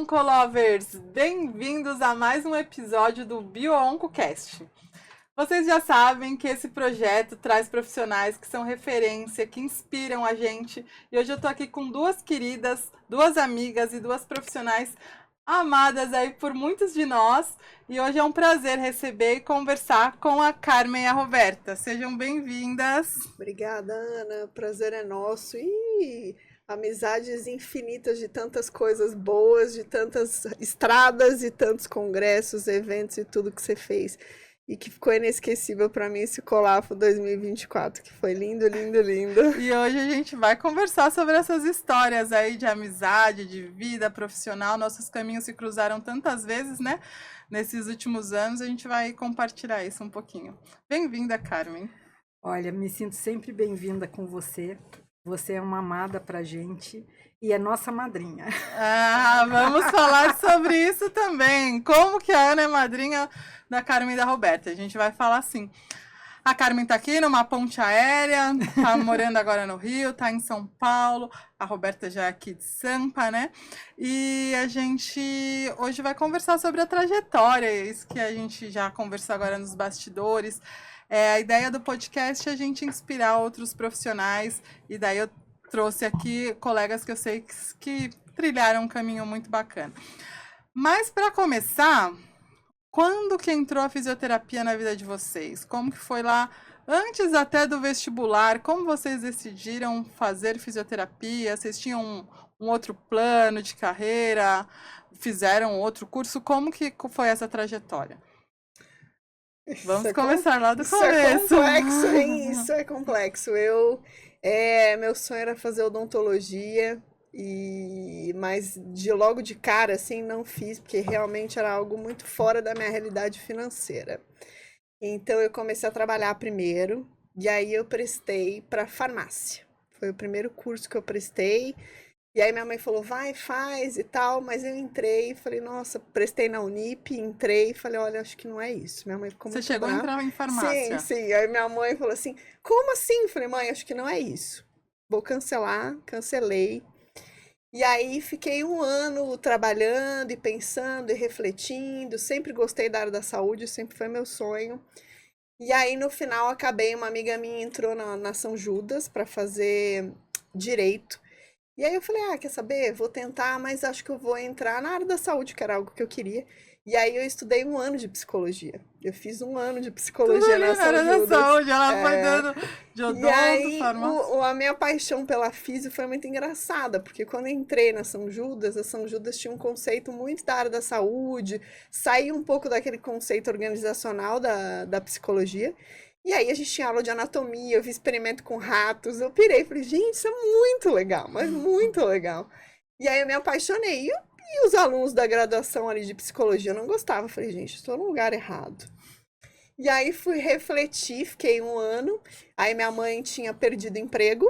Oncolovers! Bem-vindos a mais um episódio do BioOncoCast. Vocês já sabem que esse projeto traz profissionais que são referência, que inspiram a gente. E hoje eu tô aqui com duas queridas, duas amigas e duas profissionais amadas aí por muitos de nós. E hoje é um prazer receber e conversar com a Carmen e a Roberta. Sejam bem-vindas. Obrigada, Ana. O prazer é nosso. E amizades infinitas de tantas coisas boas, de tantas estradas e tantos congressos, eventos e tudo que você fez. E que ficou inesquecível para mim esse Colafo 2024, que foi lindo, lindo, lindo. E hoje a gente vai conversar sobre essas histórias aí de amizade, de vida profissional. Nossos caminhos se cruzaram tantas vezes, né? Nesses últimos anos, a gente vai compartilhar isso um pouquinho. Bem-vinda, Carmen. Olha, me sinto sempre bem-vinda com você. Você é uma amada pra gente e é nossa madrinha. Ah, vamos falar sobre isso também. Como que a Ana é madrinha da Carmen e da Roberta? A gente vai falar assim. A Carmen tá aqui numa ponte aérea, tá morando agora no Rio, tá em São Paulo. A Roberta já é aqui de Sampa, né? E a gente hoje vai conversar sobre a trajetória, isso que a gente já conversou agora nos bastidores. A ideia do podcast é a gente inspirar outros profissionais, e daí eu trouxe aqui colegas que eu sei que trilharam um caminho muito bacana. Mas para começar, quando que entrou a fisioterapia na vida de vocês? Como que foi lá, antes até do vestibular? Como vocês decidiram fazer fisioterapia? Vocês tinham um outro plano de carreira? Fizeram outro curso? Como que foi essa trajetória? Vamos começar lá do começo. Isso é complexo, hein? Isso é complexo. Meu sonho era fazer odontologia, mas logo de cara, assim, não fiz, porque realmente era algo muito fora da minha realidade financeira. Então, eu comecei a trabalhar primeiro, e aí eu prestei para farmácia. Foi o primeiro curso que eu prestei. E aí minha mãe falou, vai, faz e tal, mas eu entrei e falei, nossa, prestei na Unip, entrei e falei, olha, acho que não é isso. Minha mãe ficou muito Você chegou a entrar em farmácia? Sim. Aí minha mãe falou assim, como assim? Eu falei, mãe, acho que não é isso. Vou cancelar, cancelei. E aí fiquei um ano trabalhando e pensando e refletindo, sempre gostei da área da saúde, sempre foi meu sonho. E aí no final acabei, uma amiga minha entrou na São Judas para fazer direito. E aí eu falei, quer saber? Vou tentar, mas acho que eu vou entrar na área da saúde, que era algo que eu queria. E aí eu estudei um ano de psicologia. Eu fiz um ano de psicologia na São Judas. Da saúde, ela foi dando de odonto, e aí farmácia. a minha paixão pela físio foi muito engraçada, porque quando eu entrei na São Judas, a São Judas tinha um conceito muito da área da saúde, saía um pouco daquele conceito organizacional da psicologia. E aí a gente tinha aula de anatomia, eu vi experimento com ratos, eu pirei, falei, gente, isso é muito legal, mas muito legal. E aí eu me apaixonei, e os alunos da graduação ali de psicologia não gostavam, falei, gente, estou no lugar errado. E aí fui refletir, fiquei um ano, aí minha mãe tinha perdido emprego,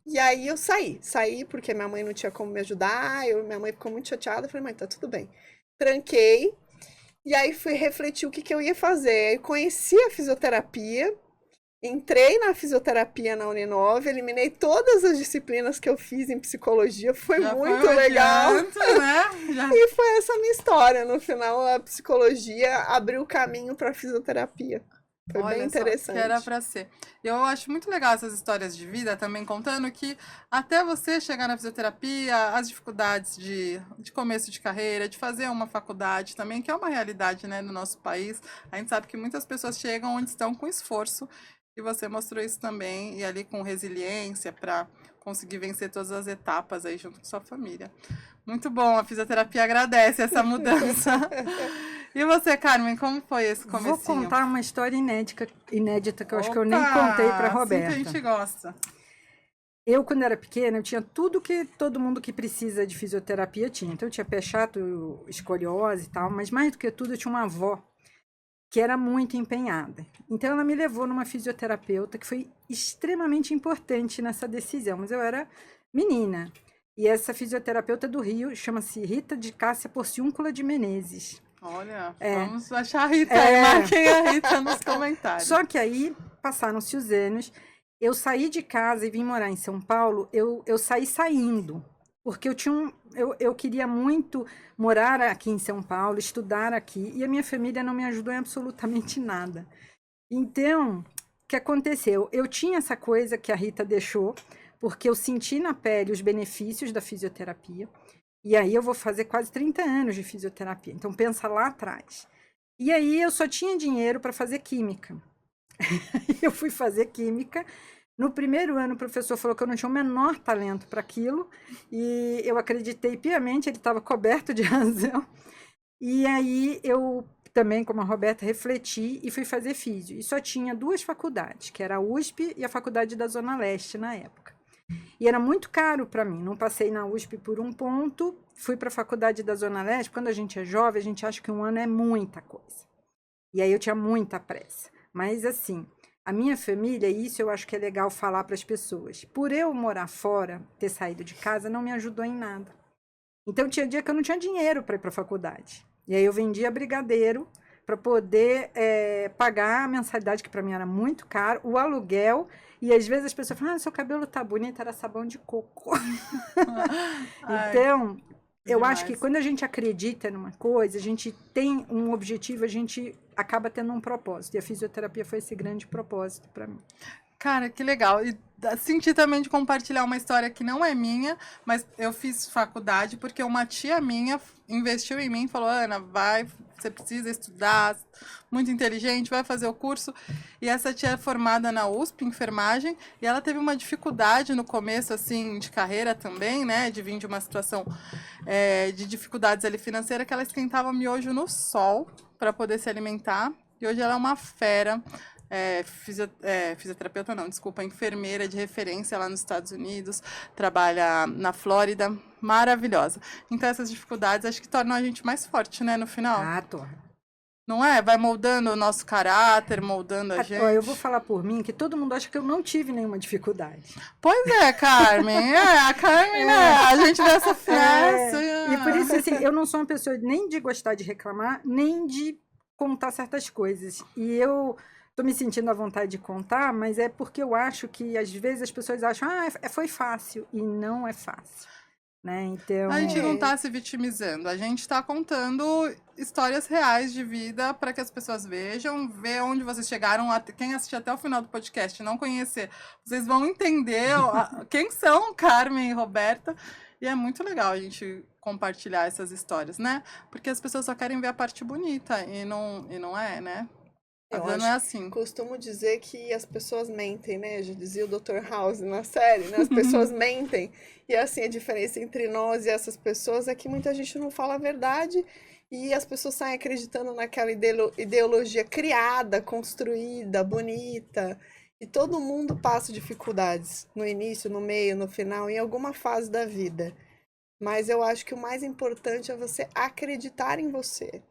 e aí eu saí porque minha mãe não tinha como me ajudar, minha mãe ficou muito chateada, falei, mãe, tá tudo bem. Tranquei. E aí fui refletir o que eu ia fazer. Aí conheci a fisioterapia, entrei na fisioterapia na Uninove, eliminei todas as disciplinas que eu fiz em psicologia, foi muito legal. Adianto, né? E foi essa minha história. No final, a psicologia abriu o caminho para a fisioterapia. Foi bem interessante. Que era para ser. Eu acho muito legal essas histórias de vida também, contando que até você chegar na fisioterapia, as dificuldades de começo de carreira, de fazer uma faculdade também, que é uma realidade, né, no nosso país. A gente sabe que muitas pessoas chegam onde estão com esforço, e você mostrou isso também, e ali com resiliência para conseguir vencer todas as etapas aí junto com sua família. Muito bom, a fisioterapia agradece essa mudança. E você, Carmen, como foi esse comecinho? Vou contar uma história inédita que eu acho que eu nem contei para a Roberta. Assim que a gente gosta. Eu, quando era pequena, eu tinha tudo que todo mundo que precisa de fisioterapia tinha. Então, eu tinha pé chato, escoliose e tal, mas mais do que tudo, eu tinha uma avó que era muito empenhada. Então, ela me levou numa fisioterapeuta que foi extremamente importante nessa decisão, mas eu era menina. E essa fisioterapeuta do Rio chama-se Rita de Cássia Porciúncula de Menezes. Olha, vamos achar a Rita aí, marquem a Rita nos comentários. Só que aí, passaram-se os anos, eu saí de casa e vim morar em São Paulo, eu saí saindo, porque eu queria muito morar aqui em São Paulo, estudar aqui, e a minha família não me ajudou em absolutamente nada. Então, o que aconteceu? Eu tinha essa coisa que a Rita deixou, porque eu senti na pele os benefícios da fisioterapia, e aí eu vou fazer quase 30 anos de fisioterapia, então pensa lá atrás. E aí eu só tinha dinheiro para fazer química. Eu fui fazer química. No primeiro ano, o professor falou que eu não tinha o menor talento para aquilo, e eu acreditei piamente, ele estava coberto de razão. E aí eu também, como a Roberta, refleti e fui fazer físio. E só tinha 2 faculdades, que era a USP e a Faculdade da Zona Leste na época. E era muito caro para mim. Não passei na USP por um ponto, fui para a Faculdade da Zona Leste. Quando a gente é jovem, a gente acha que um ano é muita coisa. E aí eu tinha muita pressa. Mas assim, a minha família, e isso eu acho que é legal falar para as pessoas, por eu morar fora, ter saído de casa, não me ajudou em nada. Então tinha dia que eu não tinha dinheiro para ir para a faculdade. E aí eu vendia brigadeiro para poder pagar a mensalidade, que para mim era muito caro, o aluguel. E às vezes as pessoas falam, seu cabelo tá bonito, era sabão de coco. Então, eu acho que quando a gente acredita numa coisa, a gente tem um objetivo, a gente acaba tendo um propósito. E a fisioterapia foi esse grande propósito para mim. Cara, que legal. E senti também de compartilhar uma história que não é minha, mas eu fiz faculdade porque uma tia minha investiu em mim e falou, Ana, vai, você precisa estudar, muito inteligente, vai fazer o curso. E essa tia é formada na USP, enfermagem, e ela teve uma dificuldade no começo, assim, de carreira também, né, de vir de uma situação de dificuldades ali financeira, que ela esquentava miojo no sol para poder se alimentar. E hoje ela é uma fera. Fisioterapeuta não, desculpa, enfermeira de referência lá nos Estados Unidos, trabalha na Flórida, maravilhosa. Então essas dificuldades acho que tornam a gente mais forte, né, no final. Ah, torna. Não é? Vai moldando o nosso caráter, moldando a gente. Eu vou falar por mim, que todo mundo acha que eu não tive nenhuma dificuldade. Pois é, Carmen. A Carmen, né? A gente vê essa festa. E por isso, assim, eu não sou uma pessoa nem de gostar de reclamar, nem de contar certas coisas. E eu tô me sentindo à vontade de contar, mas é porque eu acho que, às vezes, as pessoas acham, foi fácil. E não é fácil. Né? Então, a gente não está se vitimizando, a gente está contando histórias reais de vida para que as pessoas vejam, ver onde vocês chegaram. Quem assistir até o final do podcast e não conhecer, vocês vão entender quem são Carmen e Roberta. E é muito legal a gente compartilhar essas histórias, né? Porque as pessoas só querem ver a parte bonita e não é, né? Eu não é assim. Costumo dizer que as pessoas mentem, né? Já dizia o Dr. House na série, né? As pessoas mentem. E assim, a diferença entre nós e essas pessoas é que muita gente não fala a verdade e as pessoas saem acreditando naquela ideologia criada, construída, bonita. E todo mundo passa dificuldades no início, no meio, no final, em alguma fase da vida. Mas eu acho que o mais importante é você acreditar em você.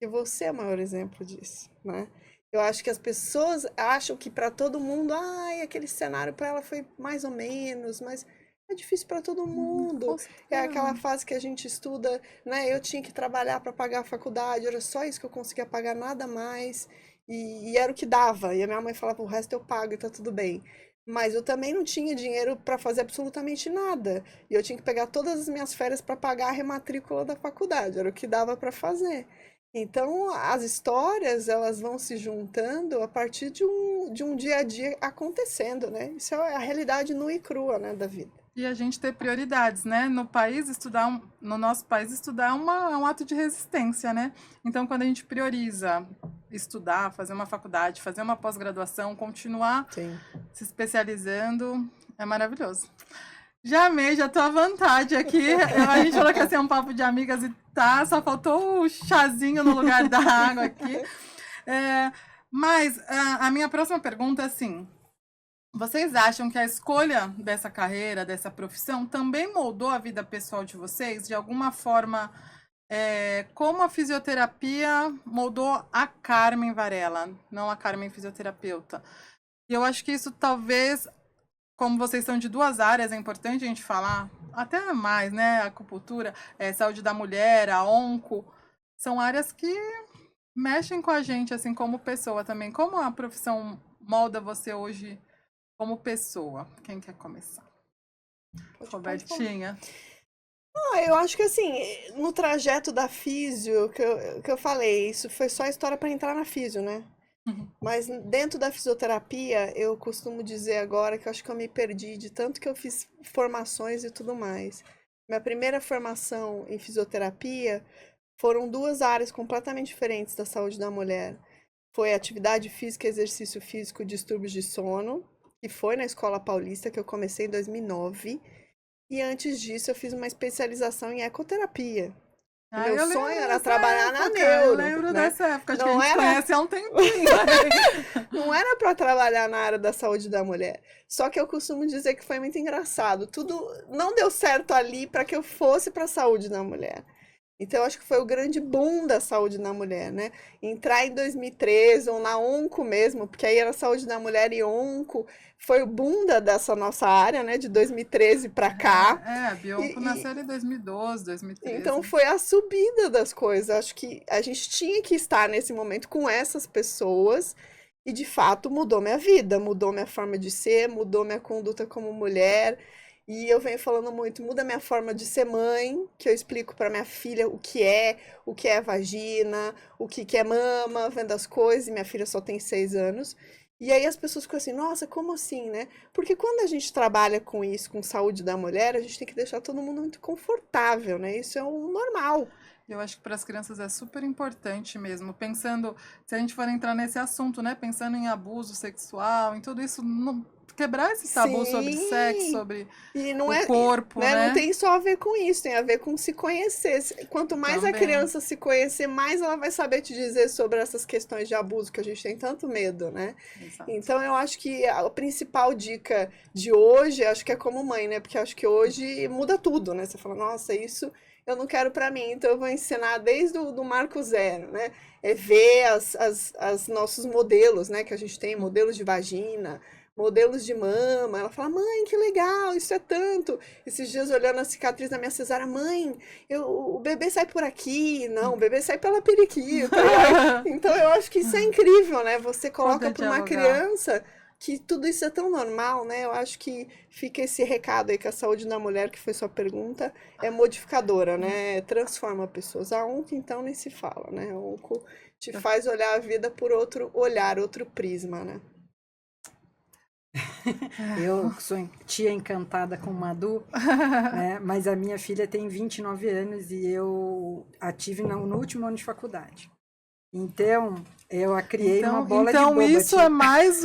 E você é o maior exemplo disso, né? Eu acho que as pessoas acham que para todo mundo, aquele cenário para ela foi mais ou menos, mas é difícil para todo mundo. É aquela fase que a gente estuda, né? Eu tinha que trabalhar para pagar a faculdade, era só isso que eu conseguia pagar, nada mais. E era o que dava. E a minha mãe falava, o resto eu pago e tá tudo bem. Mas eu também não tinha dinheiro para fazer absolutamente nada. E eu tinha que pegar todas as minhas férias para pagar a rematrícula da faculdade, era o que dava para fazer. Então, as histórias, elas vão se juntando a partir de um dia a dia acontecendo, né? Isso é a realidade nua e crua, né, da vida. E a gente ter prioridades, né? No nosso país, estudar é um ato de resistência, né? Então, quando a gente prioriza estudar, fazer uma faculdade, fazer uma pós-graduação, continuar se especializando, é maravilhoso. Já amei, já tô à vontade aqui. A gente falou que ia ser um papo de amigas e tá, só faltou o chazinho no lugar da água aqui. Mas a minha próxima pergunta é assim, vocês acham que a escolha dessa carreira, dessa profissão, também moldou a vida pessoal de vocês? De alguma forma, como a fisioterapia moldou a Carmen Varela, não a Carmen fisioterapeuta? E eu acho que isso talvez... Como vocês são de 2 áreas, é importante a gente falar, até mais, né? A acupuntura, saúde da mulher, a onco, são áreas que mexem com a gente, assim, como pessoa também. Como a profissão molda você hoje como pessoa? Quem quer começar? Robertinha. Eu acho que assim, no trajeto da físio, que eu falei, isso foi só história para entrar na físio, né? Uhum. Mas dentro da fisioterapia, eu costumo dizer agora que eu acho que eu me perdi de tanto que eu fiz formações e tudo mais. Minha primeira formação em fisioterapia foram duas áreas completamente diferentes da saúde da mulher. Foi atividade física, exercício físico, distúrbios de sono, que foi na Escola Paulista, que eu comecei em 2009. E antes disso, eu fiz uma especialização em ecoterapia. E Ah, meu eu sonho lembro era dessa trabalhar na época, eu neuro, lembro né? dessa época, acho que a Não gente se era, conhece há um tempinho. não era para trabalhar na área da saúde da mulher. Só que eu costumo dizer que foi muito engraçado. Tudo não deu certo ali para que eu fosse para a saúde da mulher. Então, eu acho que foi o grande boom da saúde na mulher, né? Entrar em 2013, ou na Onco mesmo, porque aí era saúde da mulher e Onco, foi o boom dessa nossa área, né? De 2013 para cá. A Bionco nasceu em 2012, 2013. Então foi a subida das coisas. Acho que a gente tinha que estar nesse momento com essas pessoas e de fato mudou minha vida, mudou minha forma de ser, mudou minha conduta como mulher. E eu venho falando muito, muda minha forma de ser mãe, que eu explico para minha filha o que é vagina, o que é mama, vendo as coisas, e minha filha só tem 6 anos. E aí as pessoas ficam assim, nossa, como assim, né? Porque quando a gente trabalha com isso, com saúde da mulher, a gente tem que deixar todo mundo muito confortável, né? Isso é o normal. Eu acho que para as crianças é super importante mesmo, pensando, se a gente for entrar nesse assunto, né, pensando em abuso sexual, em tudo isso, quebrar esse tabu sobre sexo, Sim, sobre e não o é, corpo, né, não né? tem só a ver com isso, tem a ver com se conhecer. Quanto mais a Também. criança se conhecer, mais ela vai saber te dizer sobre essas questões de abuso que a gente tem tanto medo, né? Exato. Então eu acho que a principal dica de hoje, acho que é como mãe, né? Porque acho que hoje muda tudo, né? Você fala, nossa, isso eu não quero pra mim, então eu vou ensinar desde o do marco zero, né? É ver as nossos modelos, né? Que a gente tem, modelos de vagina, modelos de mama. Ela fala, mãe, que legal, isso é tanto. Esses dias olhando a cicatriz da minha cesárea, mãe, o bebê sai por aqui. Não, o bebê sai pela periquita. E aí, então eu acho que isso é incrível, né? Você coloca Poder para uma dialogar. criança que tudo isso é tão normal, né? Eu acho que fica esse recado aí que a saúde da mulher, que foi sua pergunta, é modificadora, né? Transforma pessoas. A ONC, então, nem se fala, né? A ONC te faz olhar a vida por outro olhar, outro prisma, né? Eu sou tia encantada com Madu, né? Mas a minha filha tem 29 anos e eu a tive no último ano de faculdade. Então, eu a criei numa bola de Então boba, isso é tia. mais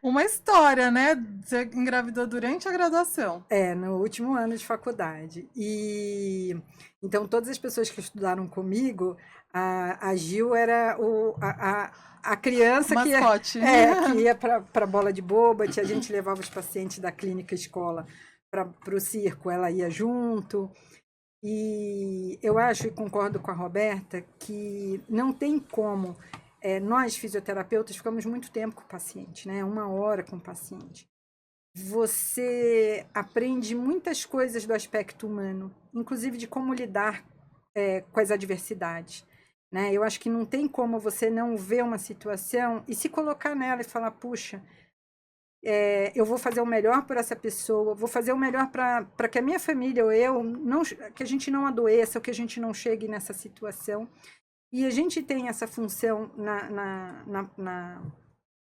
uma história, né? Você engravidou durante a graduação. É, no último ano de faculdade. E então todas as pessoas que estudaram comigo, a Gil era a criança Mascote. que ia para a bola de boba, a gente levava os pacientes da clínica escola para o circo, ela ia junto. E eu acho e concordo com a Roberta que não tem como. Nós, fisioterapeutas, ficamos muito tempo com o paciente, né? 1 hora com o paciente. Você aprende muitas coisas do aspecto humano, inclusive de como lidar com as adversidades. Né? Eu acho que não tem como você não ver uma situação e se colocar nela e falar, puxa, eu vou fazer o melhor por essa pessoa, vou fazer o melhor para que a minha família ou eu, não, que a gente não adoeça, ou que a gente não chegue nessa situação. E a gente tem essa função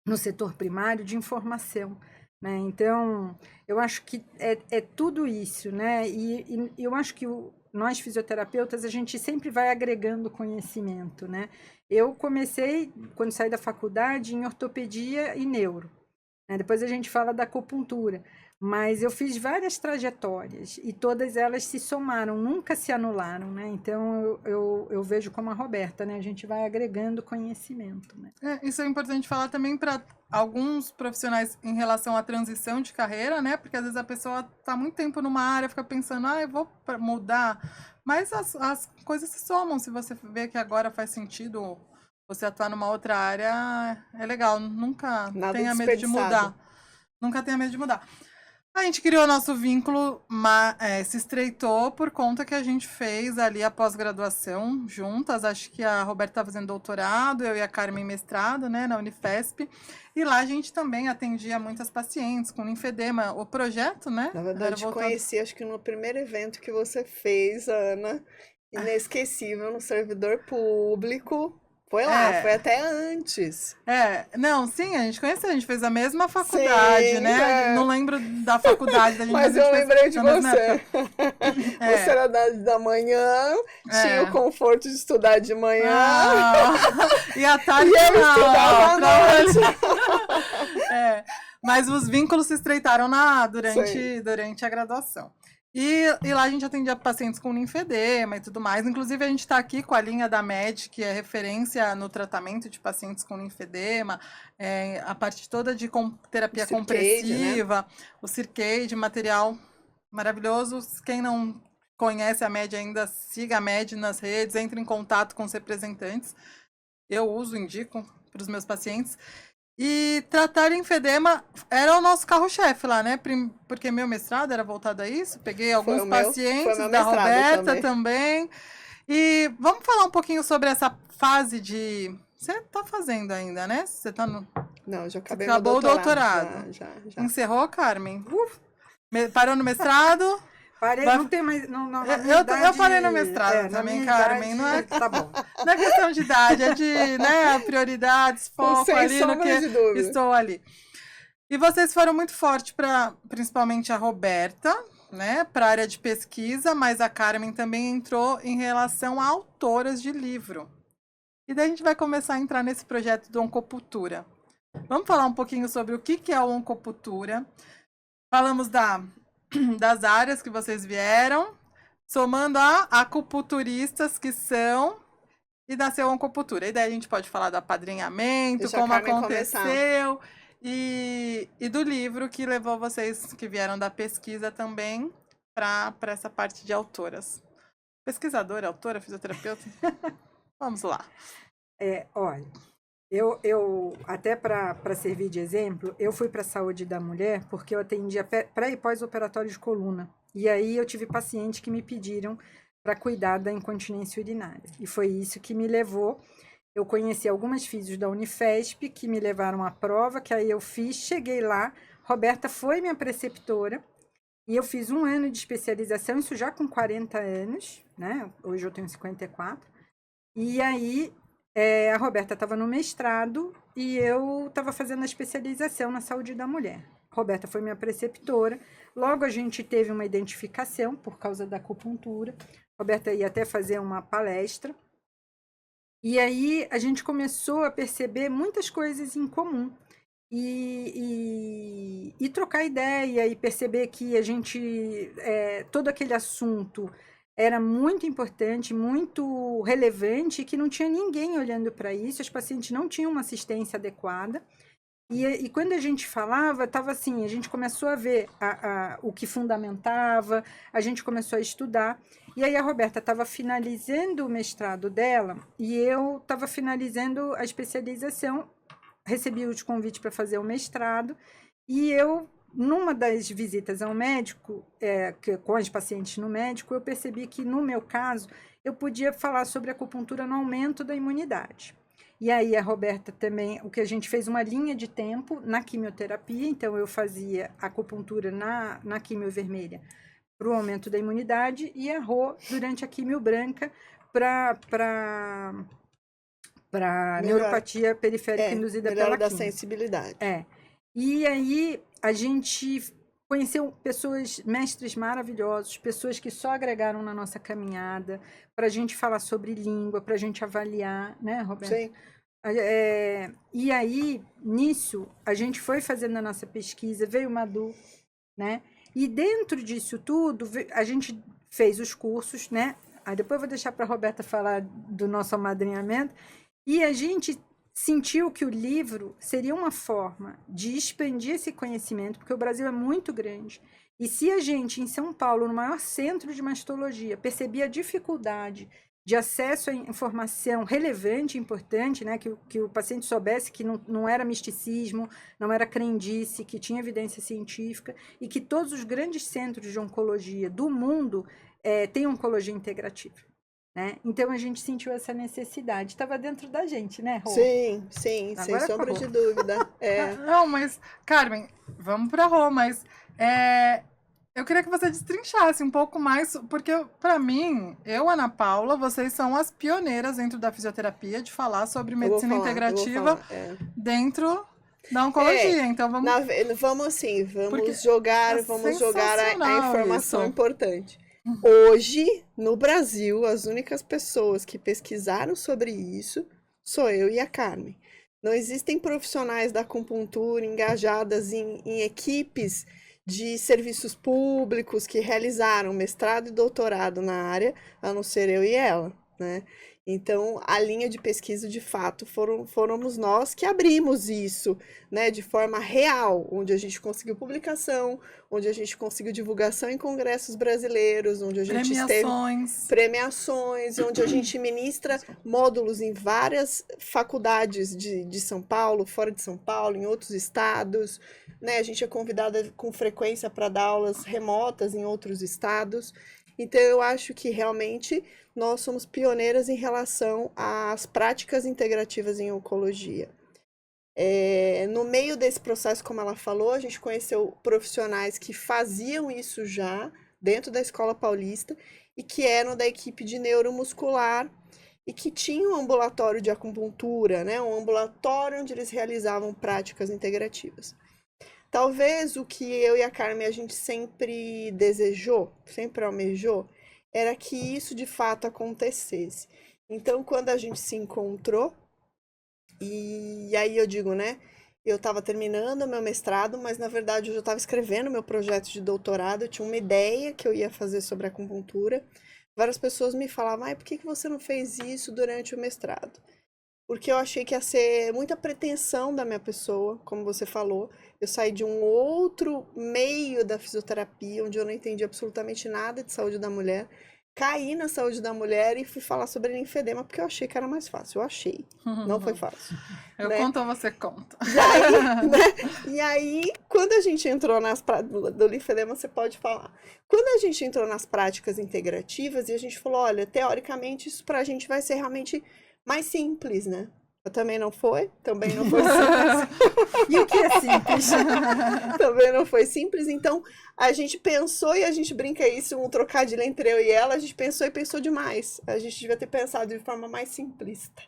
no setor primário de informação. Né? Então, eu acho que é tudo isso. Né? E eu acho que nós, fisioterapeutas, a gente sempre vai agregando conhecimento. Né? Eu comecei, quando saí da faculdade, em ortopedia e neuro. Né? Depois a gente fala da acupuntura. Mas eu fiz várias trajetórias e todas elas se somaram, nunca se anularam, né? Então eu vejo como a Roberta, né? A gente vai agregando conhecimento, né? Isso é importante falar também para alguns profissionais em relação à transição de carreira, né? Porque às vezes a pessoa está muito tempo numa área, fica pensando, eu vou mudar. Mas as coisas se somam. Se você vê que agora faz sentido você atuar numa outra área, é legal. Nunca Nada tenha medo de desperdiçado. mudar. Nunca tenha medo de mudar. A gente criou nosso vínculo, se estreitou por conta que a gente fez ali a pós-graduação juntas. Acho que a Roberta está fazendo doutorado, eu e a Carmen mestrado, né, na Unifesp. E lá a gente também atendia muitas pacientes com linfedema. O projeto, né? Na verdade, te conheci, acho que no primeiro evento que você fez, Ana, inesquecível, no servidor público. Foi lá, foi até antes. Não, sim, a gente conheceu, a gente fez a mesma faculdade, Sim, né? Não lembro da faculdade da gente. Mas eu lembrei de você. É. Você era da manhã, tinha o conforto de estudar de manhã. E à tarde e eu estudava à noite. Mas os vínculos se estreitaram durante a graduação. E lá a gente atendia pacientes com linfedema e tudo mais. Inclusive, a gente está aqui com a linha da MED, que é referência no tratamento de pacientes com linfedema, a parte toda de terapia compressiva, né? O Circade, material maravilhoso. Quem não conhece a MED ainda, siga a MED nas redes, entre em contato com os representantes. Eu uso, indico para os meus pacientes. E tratar linfedema era o nosso carro-chefe lá, né? Porque meu mestrado era voltado a isso. Peguei alguns pacientes da Roberta também. E vamos falar um pouquinho sobre essa fase de... Você está fazendo ainda, né? Você tá no... Não, já acabei Acabou o doutorado. Já. Encerrou, Carmen? Parou no mestrado? Parei, não tem mais. Eu parei no mestrado também, Carmen. Não é, tá bom. Não é questão de idade, é de prioridades, foco ali no que estou ali. E vocês foram muito fortes para, principalmente a Roberta, né, para a área de pesquisa, mas a Carmen também entrou em relação a autoras de livro. E daí a gente vai começar a entrar nesse projeto do Oncocultura. Vamos falar um pouquinho sobre o que é o Oncocultura. Falamos das áreas que vocês vieram, somando a acupunturistas que são, e nasceu a Oncocultura. E daí a gente pode falar do apadrinhamento, como aconteceu, e do livro que levou vocês, que vieram da pesquisa também, para essa parte de autoras. Pesquisadora, autora, fisioterapeuta? Vamos lá. Olha, eu até para servir de exemplo, eu fui para a saúde da mulher porque eu atendia pré e pós-operatório de coluna. E aí eu tive pacientes que me pediram para cuidar da incontinência urinária. E foi isso que me levou. Eu conheci algumas físios da Unifesp que me levaram à prova, que aí eu fiz, cheguei lá. Roberta foi minha preceptora e eu fiz 1 ano de especialização, isso já com 40 anos, né? Hoje eu tenho 54. E aí a Roberta estava no mestrado e eu estava fazendo a especialização na saúde da mulher. Roberta foi minha preceptora. Logo a gente teve uma identificação por causa da acupuntura. Roberta ia até fazer uma palestra. E aí a gente começou a perceber muitas coisas em comum. E trocar ideia e perceber que a gente, todo aquele assunto era muito importante, muito relevante, e que não tinha ninguém olhando para isso, as pacientes não tinham uma assistência adequada. E quando a gente falava, estava assim, a gente começou a ver o que fundamentava, a gente começou a estudar. E aí a Roberta estava finalizando o mestrado dela e eu estava finalizando a especialização, recebi o convite para fazer o mestrado e eu, numa das visitas ao médico, com as pacientes no médico, eu percebi que, no meu caso, eu podia falar sobre acupuntura no aumento da imunidade. E aí a Roberta também, o que a gente fez uma linha de tempo na quimioterapia, então eu fazia acupuntura na quimio vermelha para o aumento da imunidade e a Rô durante a quimio branca para neuropatia periférica induzida pela da quimio. Sensibilidade. E aí a gente conheceu pessoas, mestres maravilhosos, pessoas que só agregaram na nossa caminhada, para a gente falar sobre língua, para a gente avaliar, né, Roberto? Sim. E aí, nisso, a gente foi fazendo a nossa pesquisa, veio o Madu, né? E dentro disso tudo, a gente fez os cursos, né? Aí depois eu vou deixar para a Roberta falar do nosso amadrinhamento. E a gente sentiu que o livro seria uma forma de expandir esse conhecimento, porque o Brasil é muito grande. E se a gente, em São Paulo, no maior centro de mastologia, percebia a dificuldade de acesso à informação relevante, importante, né? Que o paciente soubesse que não era misticismo, não era crendice, que tinha evidência científica e que todos os grandes centros de oncologia do mundo têm oncologia integrativa. Né? Então a gente sentiu essa necessidade. Estava dentro da gente, né, Rô? Sim, sem Agora sombra acabou. de dúvida. Não, mas, Carmen, vamos pra Rô, mas eu queria que você destrinchasse um pouco mais, porque para mim, Ana Paula, vocês são as pioneiras dentro da fisioterapia de falar sobre medicina integrativa dentro da oncologia. Então vamos vamos jogar a informação isso. importante. Hoje, no Brasil, as únicas pessoas que pesquisaram sobre isso sou eu e a Carmen. Não existem profissionais da acupuntura engajadas em equipes de serviços públicos que realizaram mestrado e doutorado na área, a não ser eu e ela, né? Então, a linha de pesquisa, de fato, fomos nós que abrimos isso, né, de forma real, onde a gente conseguiu publicação, onde a gente conseguiu divulgação em congressos brasileiros, onde a gente premiações, onde a gente ministra módulos em várias faculdades de São Paulo, fora de São Paulo, em outros estados, né? A gente é convidada com frequência para dar aulas remotas em outros estados. Então, eu acho que realmente nós somos pioneiras em relação às práticas integrativas em oncologia. No meio desse processo, como ela falou, a gente conheceu profissionais que faziam isso já dentro da Escola Paulista e que eram da equipe de neuromuscular e que tinham um ambulatório de acupuntura, né? Um ambulatório onde eles realizavam práticas integrativas. Talvez o que eu e a Carmen a gente sempre desejou, sempre almejou, era que isso de fato acontecesse. Então, quando a gente se encontrou, e aí eu digo, né, eu estava terminando meu mestrado, mas na verdade eu já estava escrevendo meu projeto de doutorado, eu tinha uma ideia que eu ia fazer sobre acupuntura. Várias pessoas me falavam, por que você não fez isso durante o mestrado? Porque eu achei que ia ser muita pretensão da minha pessoa, como você falou. Eu saí de um outro meio da fisioterapia, onde eu não entendi absolutamente nada de saúde da mulher. Caí na saúde da mulher e fui falar sobre linfedema, porque eu achei que era mais fácil. Eu achei. Não foi fácil. Eu conto ou você conta? E aí, quando a gente entrou do linfedema, você pode falar. Quando a gente entrou nas práticas integrativas, e a gente falou, olha, teoricamente, isso pra gente vai ser realmente mais simples, né? Também não foi simples. E o que é simples? Também não foi simples, então a gente pensou, e a gente brinca isso, um trocadilho entre eu e ela, a gente pensou e pensou demais. A gente devia ter pensado de forma mais simplista.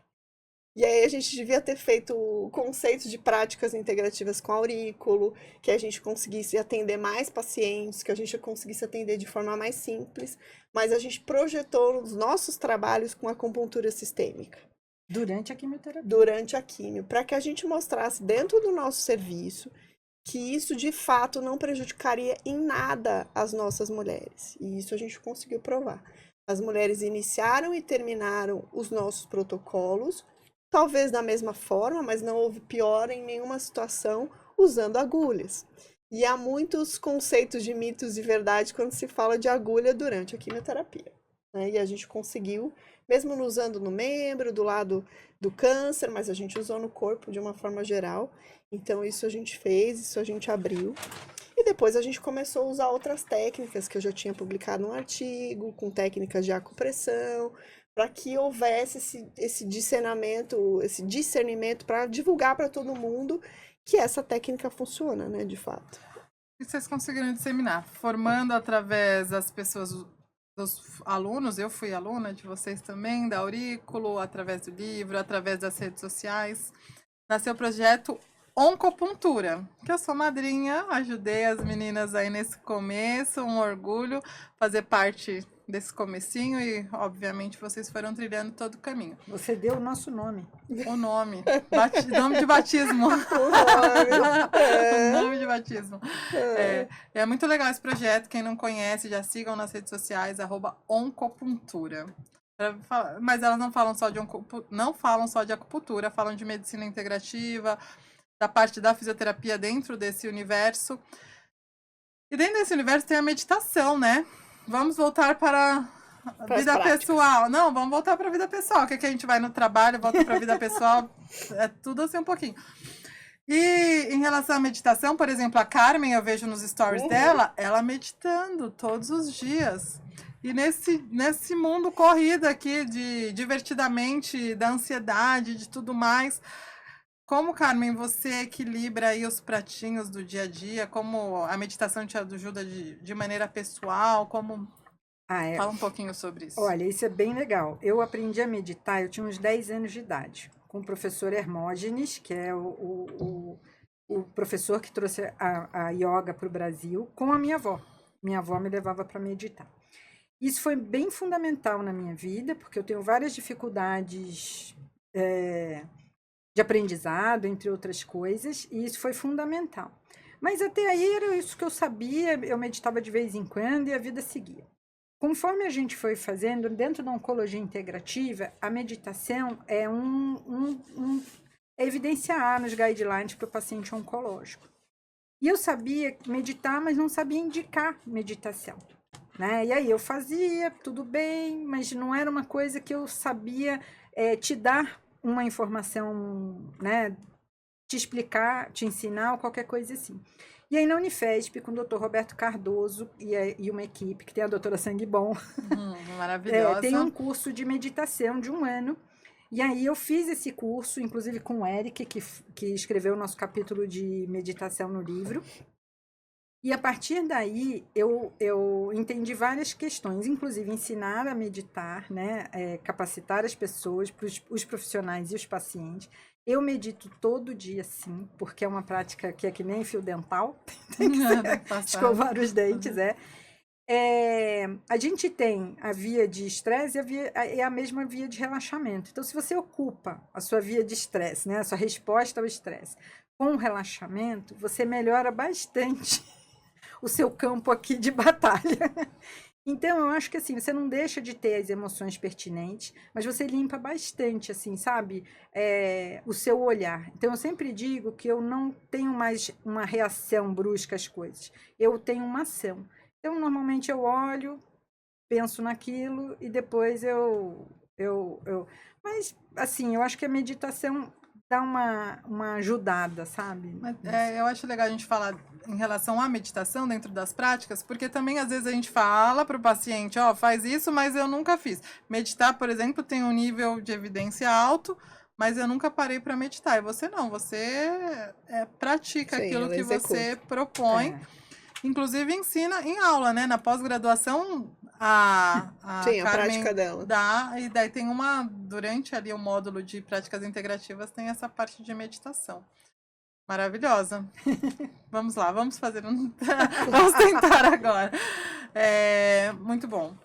E aí a gente devia ter feito conceitos de práticas integrativas com aurículo, que a gente conseguisse atender mais pacientes, que a gente conseguisse atender de forma mais simples, mas a gente projetou os nossos trabalhos com acupuntura sistêmica. Durante a quimioterapia. Durante a quimio, para que a gente mostrasse dentro do nosso serviço que isso de fato não prejudicaria em nada as nossas mulheres. E isso a gente conseguiu provar. As mulheres iniciaram e terminaram os nossos protocolos, talvez da mesma forma, mas não houve pior em nenhuma situação usando agulhas. E há muitos conceitos de mitos e verdade quando se fala de agulha durante a quimioterapia, né? E a gente conseguiu, mesmo não usando no membro, do lado do câncer, mas a gente usou no corpo de uma forma geral. Então isso a gente fez, isso a gente abriu. E depois a gente começou a usar outras técnicas que eu já tinha publicado um artigo, com técnicas de acupressão, para que houvesse esse discernimento para divulgar para todo mundo que essa técnica funciona, né, de fato. E vocês conseguiram disseminar, formando através das pessoas, dos alunos, eu fui aluna de vocês também, da Aurículo, através do livro, através das redes sociais, nasceu o projeto Oncopuntura, que eu sou madrinha, ajudei as meninas aí nesse começo, um orgulho fazer parte desse comecinho e, obviamente, vocês foram trilhando todo o caminho. Você deu o nosso nome. O nome. Nome de batismo. O nome de batismo. É muito legal esse projeto. Quem não conhece, já sigam nas redes sociais, @oncopuntura. Mas elas não falam só de acupuntura, falam de medicina integrativa, da parte da fisioterapia dentro desse universo. E dentro desse universo tem a meditação, né? Vamos voltar para Pras vida práticas. pessoal. Não, vamos voltar para a vida pessoal, que aqui a gente vai no trabalho, volta para a vida pessoal, é tudo assim um pouquinho. E em relação à meditação, por exemplo, a Carmen, eu vejo nos stories dela, ela meditando todos os dias. E nesse mundo corrido aqui, de divertidamente, da ansiedade, de tudo mais, como, Carmen, você equilibra aí os pratinhos do dia a dia? Como a meditação te ajuda de maneira pessoal? Como... Fala um pouquinho sobre isso. Olha, isso é bem legal. Eu aprendi a meditar, eu tinha uns 10 anos de idade, com o professor Hermógenes, que é o professor que trouxe a yoga para o Brasil, com a minha avó. Minha avó me levava para meditar. Isso foi bem fundamental na minha vida, porque eu tenho várias dificuldades de aprendizado, entre outras coisas, e isso foi fundamental. Mas até aí era isso que eu sabia, eu meditava de vez em quando e a vida seguia. Conforme a gente foi fazendo, dentro da oncologia integrativa, a meditação é evidenciar nos guidelines para o paciente oncológico. E eu sabia meditar, mas não sabia indicar meditação, né? E aí eu fazia, tudo bem, mas não era uma coisa que eu sabia te dar uma informação, né? Te explicar, te ensinar ou qualquer coisa assim. E aí na Unifesp, com o Dr. Roberto Cardoso e uma equipe que tem a doutora Sangue Bom, maravilhosa. tem um curso de meditação de 1 ano. E aí eu fiz esse curso, inclusive com o Eric, que escreveu o nosso capítulo de meditação no livro. E a partir daí eu entendi várias questões, inclusive ensinar a meditar, né? Capacitar as pessoas, os profissionais e os pacientes. Eu medito todo dia, sim, porque é uma prática que é que nem fio dental, tem que escovar os dentes, a gente tem a via de estresse e a mesma via de relaxamento. Então, se você ocupa a sua via de estresse, né, a sua resposta ao estresse com o relaxamento, você melhora bastante o seu campo aqui de batalha. Então, eu acho que assim, você não deixa de ter as emoções pertinentes, mas você limpa bastante, assim, sabe? O seu olhar. Então, eu sempre digo que eu não tenho mais uma reação brusca às coisas. Eu tenho uma ação. Então, normalmente eu olho, penso naquilo e depois Mas, assim, eu acho que a meditação dá uma ajudada, sabe? Eu acho legal a gente falar em relação à meditação dentro das práticas, porque também às vezes a gente fala para o paciente, faz isso, mas eu nunca fiz. Meditar, por exemplo, tem um nível de evidência alto, mas eu nunca parei para meditar. E você não, você pratica aquilo que você propõe. Inclusive ensina em aula, né? Na pós-graduação, Sim, Carmen a prática dela. e daí tem durante ali o módulo de práticas integrativas, tem essa parte de meditação. Maravilhosa. Vamos lá, vamos fazer vamos tentar agora. Muito bom.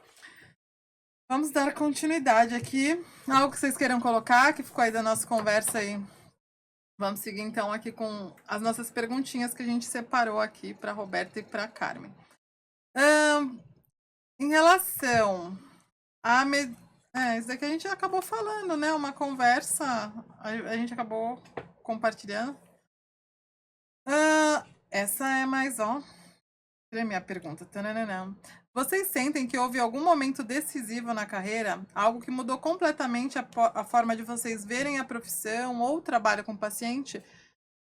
Vamos dar continuidade aqui. Algo que vocês queiram colocar, que ficou aí da nossa conversa aí. Vamos seguir então aqui com as nossas perguntinhas que a gente separou aqui para a Roberta e para a Carmen. Em relação a... isso daqui a gente acabou falando, né? Uma conversa, a gente acabou compartilhando. Essa é mais, Olha a minha pergunta. Vocês sentem que houve algum momento decisivo na carreira? Algo que mudou completamente a forma de vocês verem a profissão ou o trabalho com o paciente?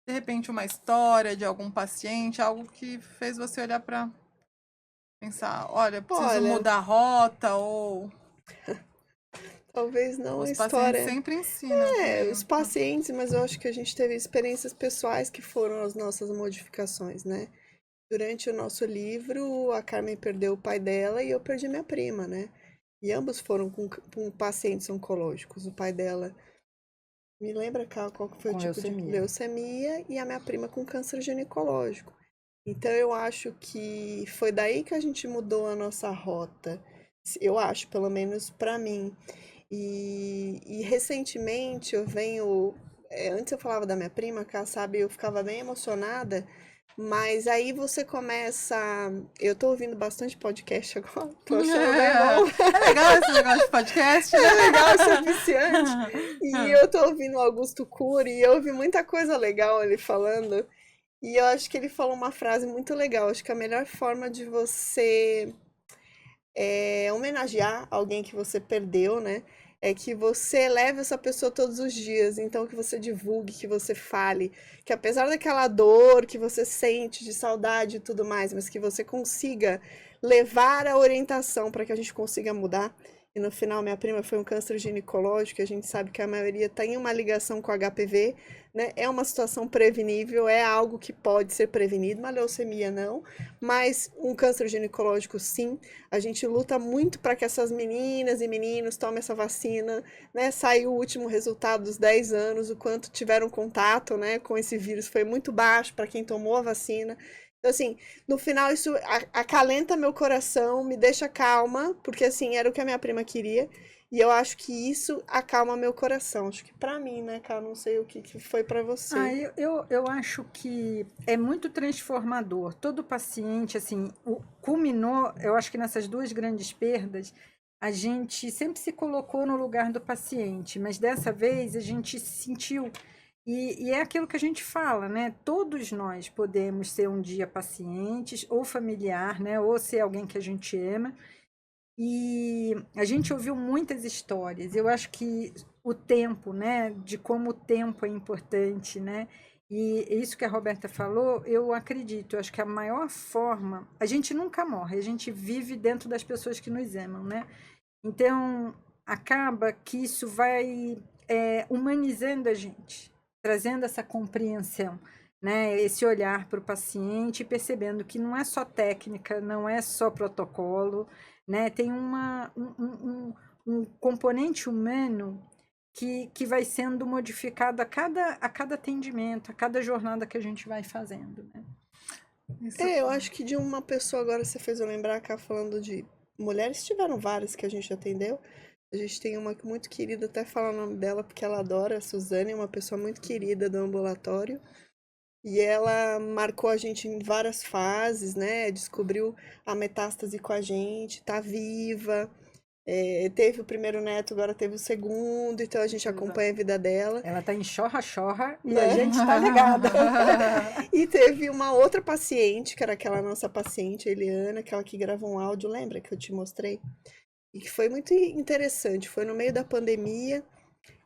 De repente, uma história de algum paciente, algo que fez você olhar para pensar, olha, preciso mudar a rota ou... Talvez não Os a história. pacientes sempre ensinam. Os pacientes, mas eu acho que a gente teve experiências pessoais que foram as nossas modificações, né? Durante o nosso livro, a Carmen perdeu o pai dela e eu perdi minha prima, né? E ambos foram com pacientes oncológicos. O pai dela, me lembra, qual que foi o tipo de leucemia, e a minha prima com câncer ginecológico. Então, eu acho que foi daí que a gente mudou a nossa rota. Eu acho, pelo menos para mim. E recentemente eu venho... Antes eu falava da minha prima, que ela sabe, eu ficava bem emocionada. Mas aí você começa... Eu tô ouvindo bastante podcast agora. Tô achando bem bom. É legal esse negócio de podcast. É legal, isso é viciante. E eu tô ouvindo o Augusto Cury e eu ouvi muita coisa legal ele falando. E eu acho que ele falou uma frase muito legal. Acho que a melhor forma de você homenagear alguém que você perdeu, né? É que você leve essa pessoa todos os dias, então que você divulgue, que você fale, que apesar daquela dor que você sente de saudade e tudo mais, mas que você consiga levar a orientação para que a gente consiga mudar. E no final, minha prima foi um câncer ginecológico, a gente sabe que a maioria tem uma ligação com HPV, né? É uma situação prevenível, é algo que pode ser prevenido, uma leucemia não, mas um câncer ginecológico sim. A gente luta muito para que essas meninas e meninos tomem essa vacina, né? Saiu o último resultado dos 10 anos, o quanto tiveram contato, né, com esse vírus foi muito baixo para quem tomou a vacina. Então, assim, no final isso acalenta meu coração, me deixa calma, porque, assim, era o que a minha prima queria. E eu acho que isso acalma meu coração. Acho que pra mim, né, cara? Não sei o que foi pra você. Eu acho que é muito transformador. Todo paciente, assim, culminou, eu acho que nessas duas grandes perdas, a gente sempre se colocou no lugar do paciente, mas dessa vez a gente sentiu. E é aquilo que a gente fala, né? Todos nós podemos ser um dia pacientes ou familiar, né? Ou ser alguém que a gente ama. E a gente ouviu muitas histórias. Eu acho que o tempo, né? De como o tempo é importante, né? E isso que a Roberta falou, eu acredito. Eu acho que a maior forma, a gente nunca morre, a gente vive dentro das pessoas que nos amam, né? Então acaba que isso vai humanizando a gente, trazendo essa compreensão, né? Esse olhar para o paciente, percebendo que não é só técnica, não é só protocolo, né? Tem um componente humano que vai sendo modificado a cada atendimento, a cada jornada que a gente vai fazendo, né? Isso, Eu acho que de uma pessoa agora você fez eu lembrar, cá falando de mulheres, tiveram várias que a gente atendeu. A gente tem uma muito querida, até falar o nome dela porque ela adora, a Suzane, é uma pessoa muito querida do ambulatório. E ela marcou a gente em várias fases, né? Descobriu a metástase com a gente, tá viva. Teve o primeiro neto, agora teve o segundo, então a gente acompanha a vida dela, Ela tá em chorra-chorra e a né? gente tá ligada. E teve uma outra paciente, que era aquela nossa paciente, a Eliana, aquela que gravou um áudio, lembra que eu te mostrei? E que foi muito interessante. Foi no meio da pandemia.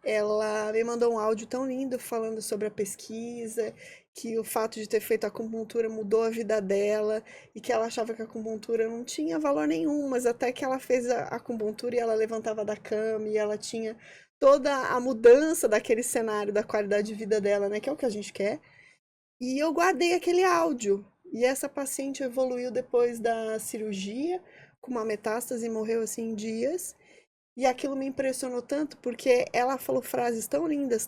Ela me mandou um áudio tão lindo falando sobre a pesquisa, que o fato de ter feito acupuntura mudou a vida dela e que ela achava que a acupuntura não tinha valor nenhum, mas até que ela fez a acupuntura e ela levantava da cama e ela tinha toda a mudança daquele cenário da qualidade de vida dela, né, que é o que a gente quer. E eu guardei aquele áudio. E essa paciente evoluiu depois da cirurgia com uma metástase e morreu assim em dias. E aquilo me impressionou tanto porque ela falou frases tão lindas,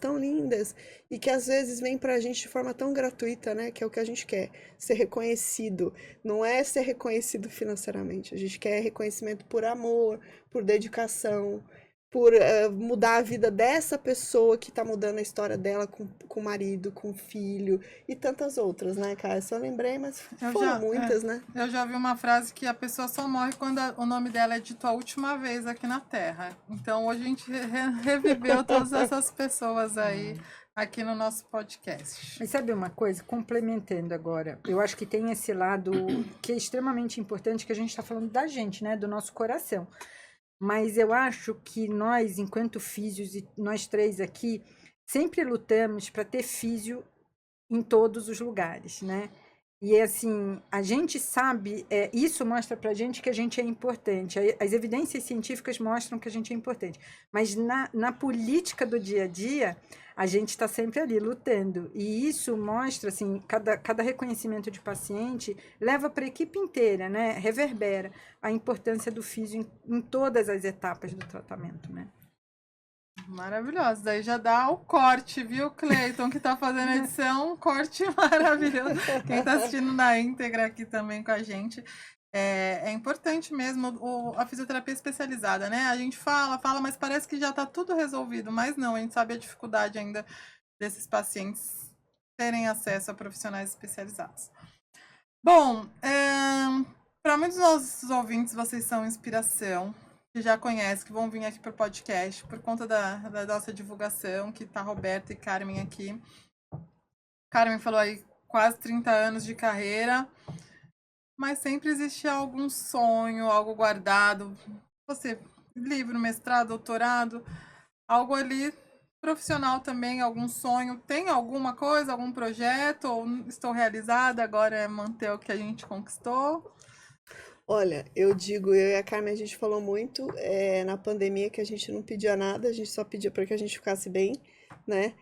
e que às vezes vem pra gente de forma tão gratuita, né? Que é o que a gente quer, ser reconhecido. Não é ser reconhecido financeiramente, a gente quer reconhecimento por amor, por dedicação, por mudar a vida dessa pessoa que tá mudando a história dela com o marido, com o filho e tantas outras, né, cara? Só lembrei, mas foram muitas, né? Eu já vi uma frase que a pessoa só morre quando o nome dela é dito a última vez aqui na Terra. Então hoje a gente reviveu todas essas pessoas aí aqui no nosso podcast. Mas sabe uma coisa? Complementando agora, eu acho que tem esse lado que é extremamente importante, que a gente está falando da gente, né? Do nosso coração. Mas eu acho que nós, enquanto físios, e nós três aqui, sempre lutamos para ter físio em todos os lugares, né? E assim, a gente sabe, isso mostra pra gente que a gente é importante. As evidências científicas mostram que a gente é importante. Mas na política do dia a dia, a gente está sempre ali lutando. E isso mostra, assim, cada reconhecimento de paciente leva para a equipe inteira, né? Reverbera a importância do físio em todas as etapas do tratamento, né? Maravilhoso. Daí já dá o corte, viu, Cleiton, que tá fazendo a edição, um corte maravilhoso. Quem tá assistindo na íntegra aqui também com a gente. É importante mesmo a fisioterapia especializada, né? A gente fala, mas parece que já tá tudo resolvido, mas não, a gente sabe a dificuldade ainda desses pacientes terem acesso a profissionais especializados. Bom, para muitos dos nossos ouvintes, vocês são inspiração, que já conhecem, que vão vir aqui para o podcast, por conta da nossa divulgação, que tá Roberta e Carmen aqui. Carmen falou aí quase 30 anos de carreira. mas sempre existe algum sonho, algo guardado. Você, livro, mestrado, doutorado, algo ali profissional também, algum sonho. Tem alguma coisa, algum projeto? Ou estou realizada, agora é manter o que a gente conquistou? Olha, eu digo, eu e a Carmen, a gente falou muito na pandemia que a gente não pedia nada, a gente só pedia para que a gente ficasse bem, né?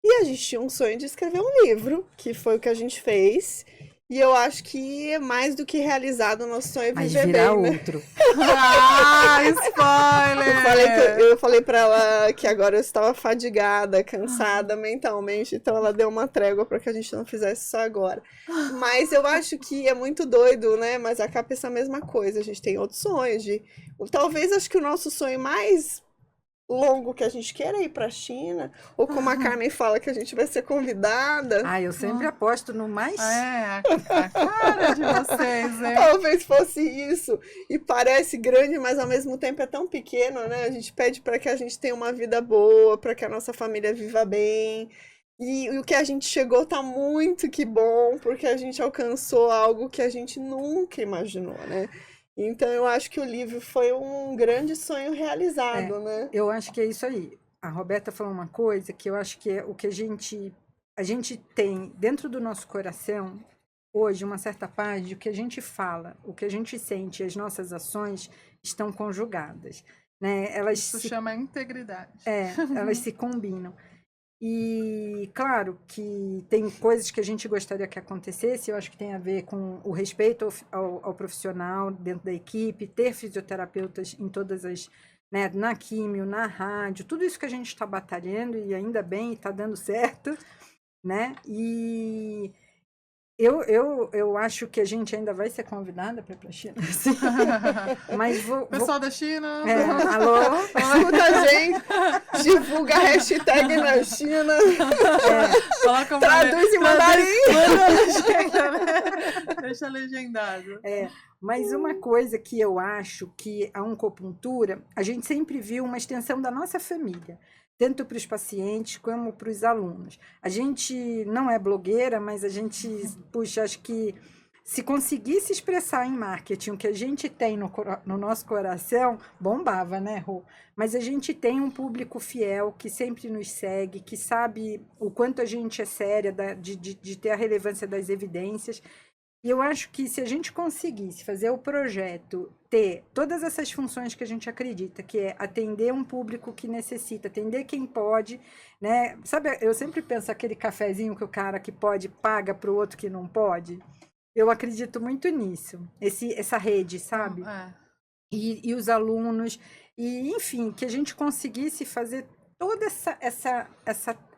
E a gente tinha um sonho de escrever um livro, que foi o que a gente fez. E eu acho que é mais do que realizado o nosso sonho é Mas viver virá bem, né? outro. Ah, Eu spoiler! falei pra ela que agora eu estava fadigada, cansada mentalmente, então ela deu uma trégua para que a gente não fizesse só agora. Mas eu acho que é muito doido, né? Mas a cabeça é a mesma coisa. A gente tem outros sonhos de. Talvez acho que o nosso sonho mais longo que a gente queira ir para a China, ou como a Carmen fala que a gente vai ser convidada. Ah, eu sempre aposto no mais. É, a cara de vocês, hein? Talvez fosse isso. E parece grande, mas ao mesmo tempo é tão pequeno, né? A gente pede para que a gente tenha uma vida boa, para que a nossa família viva bem. E o que a gente chegou tá muito que bom, porque a gente alcançou algo que a gente nunca imaginou, né? Então eu acho que o livro foi um grande sonho realizado, né? Eu acho que é isso aí. A Roberta falou uma coisa que eu acho que é o que a gente tem dentro do nosso coração hoje uma certa paz de o que a gente fala, o que a gente sente, as nossas ações estão conjugadas, né? Isso chama integridade. Elas se combinam. E claro que tem coisas que a gente gostaria que acontecesse, eu acho que tem a ver com o respeito ao profissional dentro da equipe, ter fisioterapeutas em todas as, né, na químio, na rádio, tudo isso que a gente está batalhando e ainda bem está dando certo, né? E eu acho que a gente ainda vai ser convidada para ir para a China. Mas Pessoal da China. Alô? Escuta a gente, divulga a hashtag na China, Coloca traduz em mandarim. Deixa legendado. Mas uma coisa que eu acho que a oncopuntura, a gente sempre viu uma extensão da nossa família, tanto para os pacientes como para os alunos. A gente não é blogueira, mas a gente, puxa, acho que se conseguisse expressar em marketing o que a gente tem no nosso coração, bombava, né, Rô? Mas a gente tem um público fiel que sempre nos segue, que sabe o quanto a gente é séria de ter a relevância das evidências. E eu acho que se a gente conseguisse fazer o projeto ter todas essas funções que a gente acredita, que é atender um público que necessita, atender quem pode, né? Sabe, eu sempre penso aquele cafezinho que o cara que pode paga para o outro que não pode. Eu acredito muito nisso, essa rede, sabe? E os alunos, e enfim, que a gente conseguisse fazer toda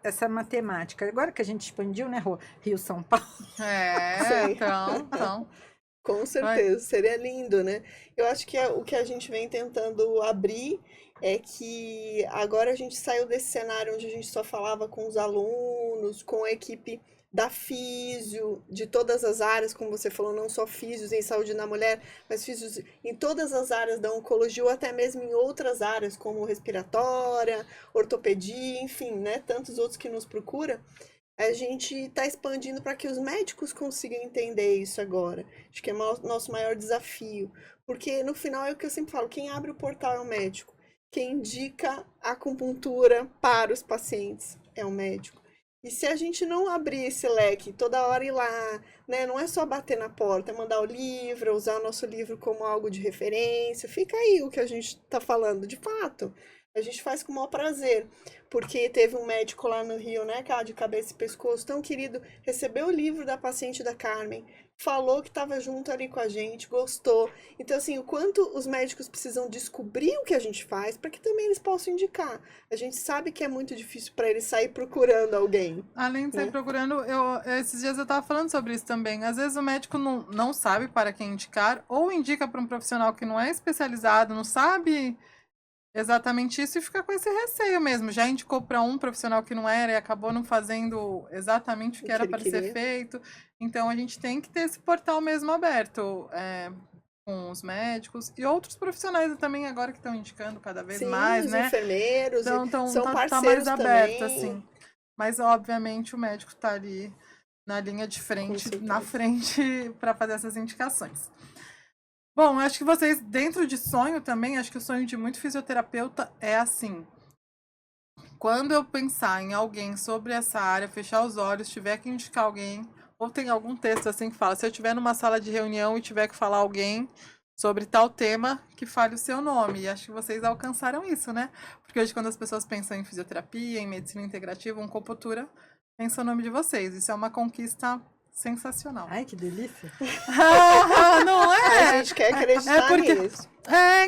essa matemática. Agora que a gente expandiu, né, Rio-São Paulo. Então. Com certeza, seria lindo, né? Eu acho que o que a gente vem tentando abrir é que agora a gente saiu desse cenário onde a gente só falava com os alunos, com a equipe da físio, de todas as áreas, como você falou, não só físios em saúde na mulher, mas físios em todas as áreas da oncologia ou até mesmo em outras áreas, como respiratória, ortopedia, enfim, né? Tantos outros que nos procuram. A gente está expandindo para que os médicos consigam entender isso agora. Acho que é o nosso maior desafio. Porque no final é o que eu sempre falo: quem abre o portal é o médico. Quem indica a acupuntura para os pacientes é o médico. E se a gente não abrir esse leque, toda hora ir lá, né? Não é só bater na porta, é mandar o livro, usar o nosso livro como algo de referência. Fica aí o que a gente está falando, de fato. A gente faz com o maior prazer, porque teve um médico lá no Rio, né, cara, de cabeça e pescoço, tão querido, recebeu o livro da paciente da Carmen, falou que estava junto ali com a gente, gostou. Então, assim, o quanto os médicos precisam descobrir o que a gente faz para que também eles possam indicar. A gente sabe que é muito difícil para eles sair procurando alguém. Além de sair procurando, esses dias eu estava falando sobre isso também. Às vezes o médico não sabe para quem indicar, ou indica para um profissional que não é especializado, não sabe exatamente isso e fica com esse receio mesmo. Já indicou para um profissional que não era e acabou não fazendo exatamente o que era para ser feito. Então a gente tem que ter esse portal mesmo aberto com os médicos e outros profissionais também agora que estão indicando cada vez mais, os né? Enfermeiros, então são parceiros tá mais aberto, também. assim. Mas obviamente o médico está ali na linha de frente, certeza. na frente, para fazer essas indicações. Bom, eu acho que vocês, dentro de sonho também, acho que o sonho de muito fisioterapeuta é assim. Quando eu pensar em alguém sobre essa área, fechar os olhos, tiver que indicar alguém, ou tem algum texto assim que fala, se eu estiver numa sala de reunião e tiver que falar alguém sobre tal tema, que fale o seu nome. E acho que vocês alcançaram isso, né? Porque hoje, quando as pessoas pensam em fisioterapia, em medicina integrativa, oncocultura, pensa o nome de vocês. Isso é uma conquista sensacional. Ai, que delícia. Não é? A gente quer acreditar nisso.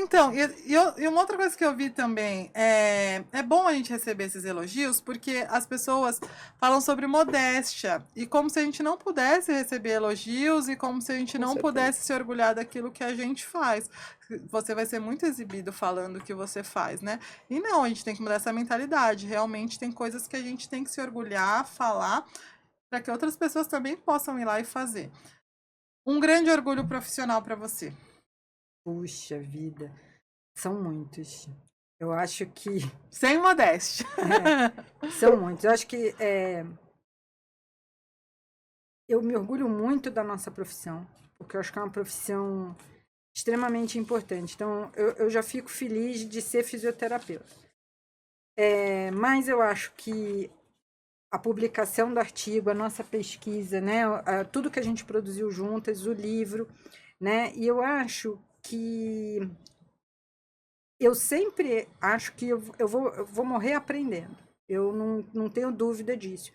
Então, e uma outra coisa que eu vi também, é bom a gente receber esses elogios, porque as pessoas falam sobre modéstia, e como se a gente não pudesse receber elogios, e como se a gente Com não certeza. pudesse se orgulhar daquilo que a gente faz. Você vai ser muito exibido falando o que você faz, né? E não, a gente tem que mudar essa mentalidade. Realmente tem coisas que a gente tem que se orgulhar, falar, para que outras pessoas também possam ir lá e fazer. Um grande orgulho profissional para você. Puxa vida, são muitos. Eu acho que Sem modéstia. são muitos. Eu acho que eu me orgulho muito da nossa profissão, porque eu acho que é uma profissão extremamente importante. Então, eu já fico feliz de ser fisioterapeuta. Mas eu acho que a publicação do artigo, a nossa pesquisa, né, tudo que a gente produziu juntas, o livro, né, e eu acho que eu sempre acho que eu vou morrer aprendendo. Eu não tenho dúvida disso.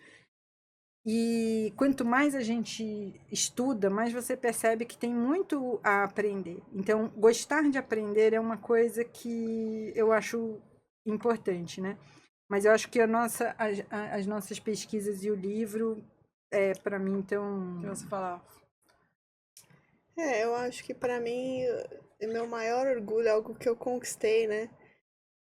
E quanto mais a gente estuda, mais você percebe que tem muito a aprender. Então, gostar de aprender é uma coisa que eu acho importante, né? Mas eu acho que as nossas pesquisas e o livro, para mim, O que você fala? Eu acho que pra mim, o meu maior orgulho, algo que eu conquistei, né?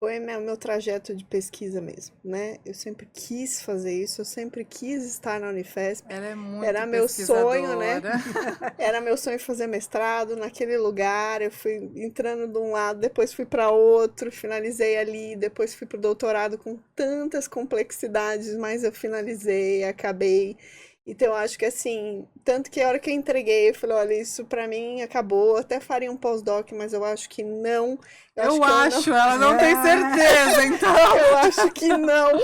Foi meu trajeto de pesquisa mesmo, né? Eu sempre quis fazer isso, eu sempre quis estar na Unifesp. Ela é muito Era meu sonho, né? pesquisadora. Era meu sonho fazer mestrado naquele lugar. Eu fui entrando de um lado, depois fui para outro, finalizei ali, depois fui pro doutorado com tantas complexidades, mas eu finalizei, acabei. Então, eu acho que assim, tanto que a hora que eu entreguei, eu falei, olha, isso pra mim acabou, até faria um pós-doc, mas eu acho que não. Eu acho, ela não tem certeza, então. Eu acho que não.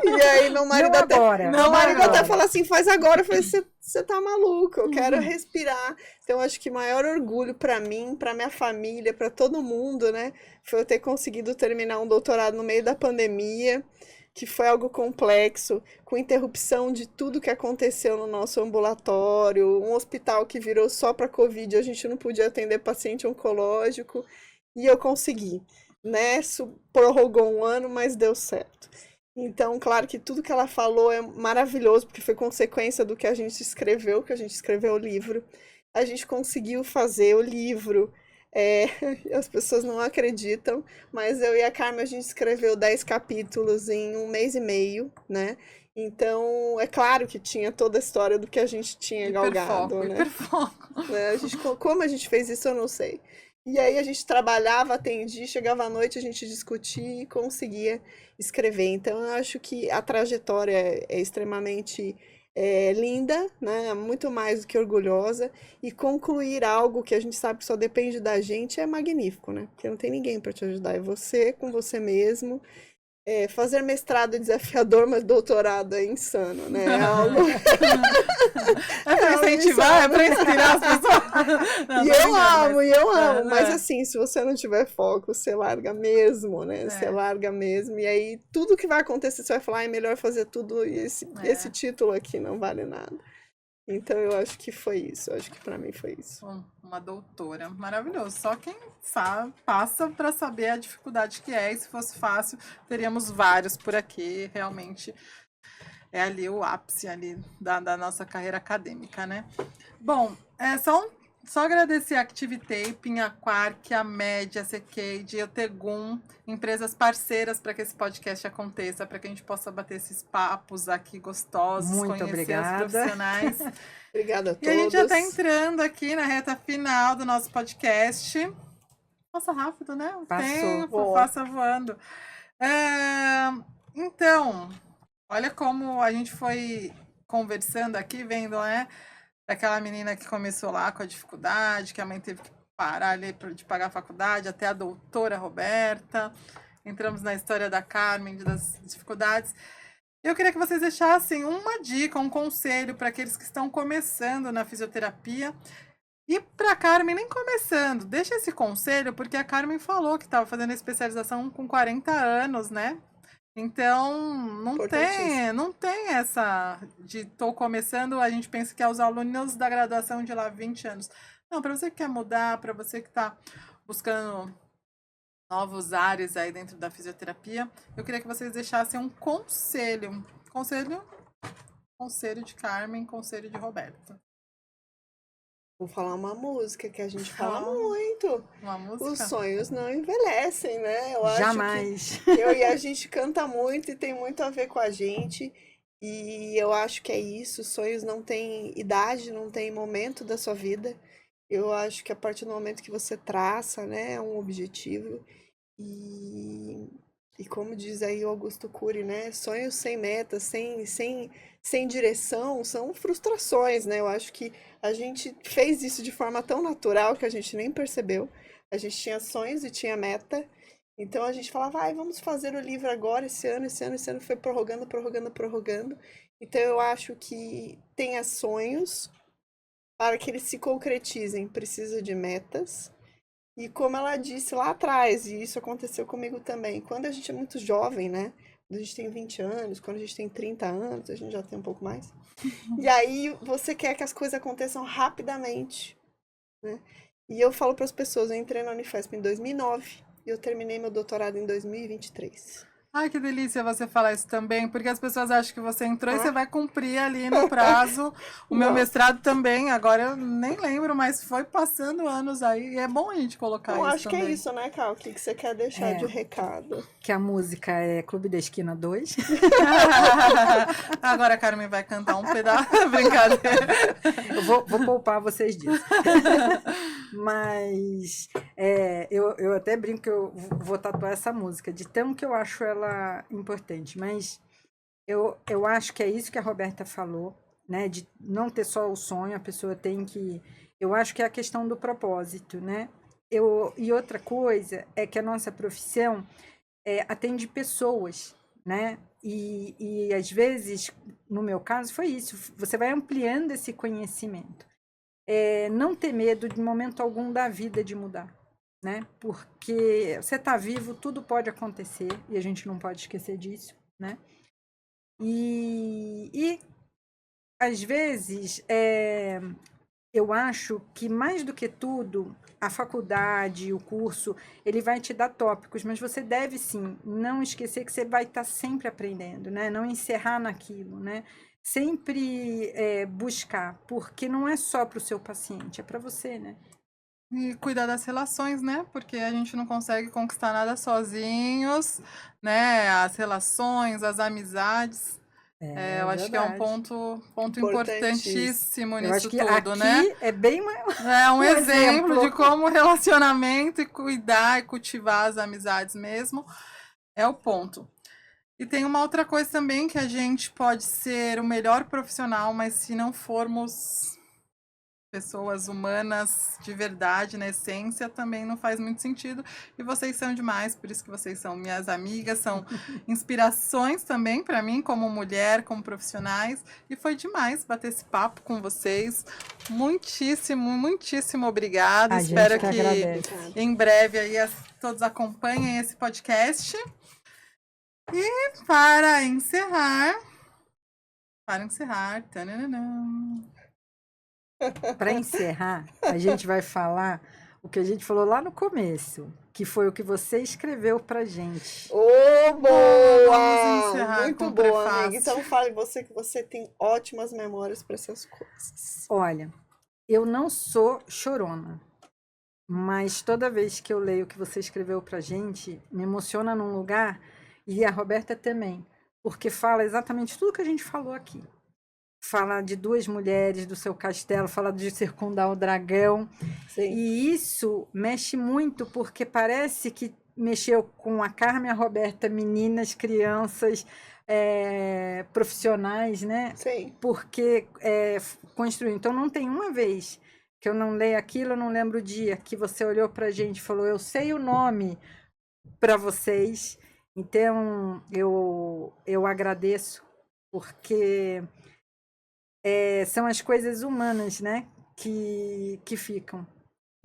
E aí meu marido Não até, agora, meu não marido agora. até falou assim, faz agora. Eu falei, você tá maluco, eu quero respirar. Então, eu acho que o maior orgulho pra mim, pra minha família, pra todo mundo, né, foi eu ter conseguido terminar um doutorado no meio da pandemia, que foi algo complexo, com interrupção de tudo que aconteceu no nosso ambulatório, um hospital que virou só para Covid, a gente não podia atender paciente oncológico, e eu consegui, né? Prorrogou um ano, mas deu certo. Então, claro que tudo que ela falou é maravilhoso, porque foi consequência do que a gente escreveu o livro. A gente conseguiu fazer o livro. As pessoas não acreditam, mas eu e a Carmen, a gente escreveu 10 capítulos em 1 mês e meio, né? Então, é claro que tinha toda a história do que a gente tinha galgado, né? Hiperfoco. Como a gente fez isso, eu não sei. E aí a gente trabalhava, atendia, chegava à noite, a gente discutia e conseguia escrever. Então, eu acho que a trajetória é extremamente linda, né? Muito mais do que orgulhosa. E concluir algo que a gente sabe que só depende da gente é magnífico, né? Porque não tem ninguém para te ajudar. É você com você mesmo. Fazer mestrado é desafiador, mas doutorado é insano, né? É algo... É pra incentivar, é pra inspirar as pessoas. Não, E tô eu brincando, amo, mas- e eu amo. Mas é. assim, se você não tiver foco, você larga mesmo, né? Você larga mesmo. E aí, tudo que vai acontecer, você vai falar, é melhor fazer tudo e esse título aqui não vale nada. Então, eu acho que foi isso. Eu acho que pra mim foi isso. Uma doutora, maravilhoso. Só quem sabe, passa para saber a dificuldade que é. E se fosse fácil, teríamos vários por aqui. Realmente é ali o ápice ali da nossa carreira acadêmica, né? Bom, só agradecer a Activitaping, a Quark, a Med, a Secade, a Tegum, empresas parceiras para que esse podcast aconteça, para que a gente possa bater esses papos aqui gostosos, Muito conhecer obrigada. os profissionais. Obrigada a E todos. a gente já está entrando aqui na reta final do nosso podcast. Passa rápido, né? O Passou. tempo Boa. passa voando. Então, olha como a gente foi conversando aqui, vendo, né? Daquela menina que começou lá com a dificuldade, que a mãe teve que parar ali de pagar a faculdade, até a doutora Roberta. Entramos na história da Carmen, das dificuldades. Eu queria que vocês deixassem uma dica, um conselho para aqueles que estão começando na fisioterapia. E para a Carmen, nem começando, deixa esse conselho, porque a Carmen falou que estava fazendo a especialização com 40 anos, né? Então, não tem essa de tô começando, a gente pensa que é os alunos da graduação de lá 20 anos. Não, para você que quer mudar, para você que está buscando novos áreas aí dentro da fisioterapia, eu queria que vocês deixassem um conselho. Conselho de Carmen, conselho de Roberta. Vou falar uma música que a gente fala muito. Uma música? Os sonhos não envelhecem, né? Eu acho Jamais. que eu e a gente canta muito e tem muito a ver com a gente. E eu acho que é isso. Sonhos não têm idade, não tem momento da sua vida. Eu acho que a partir do momento que você traça, né, um objetivo e como diz aí o Augusto Cury, né, sonhos sem metas, sem direção, são frustrações, né? Eu acho que a gente fez isso de forma tão natural que a gente nem percebeu. A gente tinha sonhos e tinha meta. Então a gente falava, vamos fazer o livro agora, esse ano foi prorrogando. Então eu acho que tenha sonhos, para que eles se concretizem, precisa de metas. E como ela disse lá atrás, e isso aconteceu comigo também, quando a gente é muito jovem, né? Quando a gente tem 20 anos, quando a gente tem 30 anos, a gente já tem um pouco mais. E aí você quer que as coisas aconteçam rapidamente, né? E eu falo para as pessoas, eu entrei na Unifesp em 2009 e eu terminei meu doutorado em 2023. Ai, que delícia você falar isso também, porque as pessoas acham que você entrou e você vai cumprir ali no prazo. O meu mestrado também, agora eu nem lembro, mas foi passando anos aí. E é bom a gente colocar Eu isso acho também. que é isso, né, Cal? O que você quer deixar de recado? Que a música é Clube da Esquina 2. Agora a Carmen vai cantar um pedaço. Brincadeira. Eu vou poupar vocês disso. Mas eu até brinco que eu vou tatuar essa música, de tão que eu acho ela importante. Mas eu acho que é isso que a Roberta falou, né? De não ter só o sonho, a pessoa tem que... Eu acho que é a questão do propósito, né? E outra coisa é que a nossa profissão atende pessoas, né? E às vezes, no meu caso, foi isso. Você vai ampliando esse conhecimento. Não ter medo de momento algum da vida de mudar, né? Porque você está vivo, tudo pode acontecer e a gente não pode esquecer disso, né? E às vezes eu acho que mais do que tudo a faculdade, o curso, ele vai te dar tópicos, mas você deve sim não esquecer que você vai estar sempre aprendendo, né? Não encerrar naquilo, né? Sempre buscar, porque não é só para o seu paciente, é para você, né? E cuidar das relações, né? Porque a gente não consegue conquistar nada sozinhos, né? As relações, as amizades. Eu acho que é um ponto importantíssimo eu acho nisso que tudo, aqui né? É bem É um exemplo de como relacionamento e cuidar e cultivar as amizades mesmo é o ponto. E tem uma outra coisa também, que a gente pode ser o melhor profissional, mas se não formos pessoas humanas de verdade, na essência, também não faz muito sentido. E vocês são demais, por isso que vocês são minhas amigas, são inspirações também para mim, como mulher, como profissionais. E foi demais bater esse papo com vocês. Muitíssimo obrigada. Espero que em breve aí todos acompanhem esse podcast. E para encerrar, a gente vai falar o que a gente falou lá no começo, que foi o que você escreveu pra gente. Boa! Vamos encerrar muito com boa, prefácio. amiga. Então fale você que você tem ótimas memórias para essas coisas. Olha, eu não sou chorona, mas toda vez que eu leio o que você escreveu pra gente, me emociona num lugar, e a Roberta também, porque fala exatamente tudo que a gente falou aqui. Fala de duas mulheres do seu castelo, fala de circundar o dragão. Sim. E isso mexe muito, porque parece que mexeu com a Carmen e a Roberta, meninas, crianças, profissionais, né? Sim. Porque construiu. Então, não tem uma vez que eu não leio aquilo, eu não lembro o dia que você olhou pra gente e falou, eu sei o nome para vocês. Então, eu agradeço, porque são as coisas humanas, né, que ficam.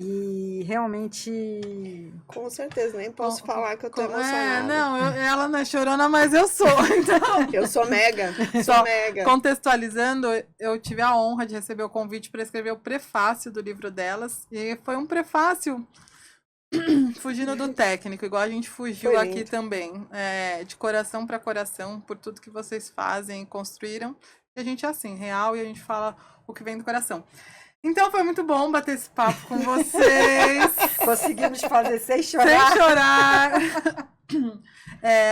E realmente. Com certeza, nem posso falar que eu tô emocionada. Não, ela não é chorona, mas eu sou. Então, Eu sou mega, Só sou mega. contextualizando, eu tive a honra de receber o convite para escrever o prefácio do livro delas. E foi um prefácio fugindo do técnico, igual a gente fugiu Foi aqui lindo. também. De coração para coração, por tudo que vocês fazem e construíram. E a gente é assim, real, e a gente fala o que vem do coração. Então foi muito bom bater esse papo com vocês. Conseguimos fazer sem chorar. Sem chorar.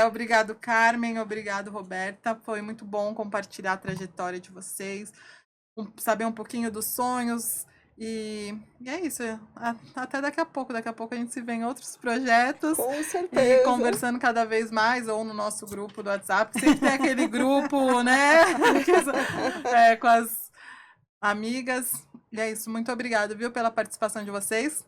Obrigado, Carmen. Obrigado, Roberta. Foi muito bom compartilhar a trajetória de vocês, saber um pouquinho dos sonhos. E é isso. Até daqui a pouco. Daqui a pouco a gente se vê em outros projetos. Com certeza. E conversando cada vez mais, ou no nosso grupo do WhatsApp. Sempre tem aquele grupo, né? Com as amigas. E é isso. Muito obrigada, viu, pela participação de vocês.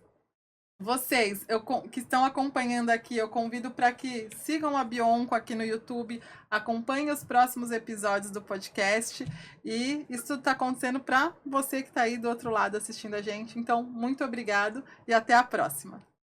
Vocês que estão acompanhando aqui, eu convido para que sigam a Bionco aqui no YouTube, acompanhem os próximos episódios do podcast, e isso tudo está acontecendo para você que está aí do outro lado assistindo a gente. Então, muito obrigado e até a próxima.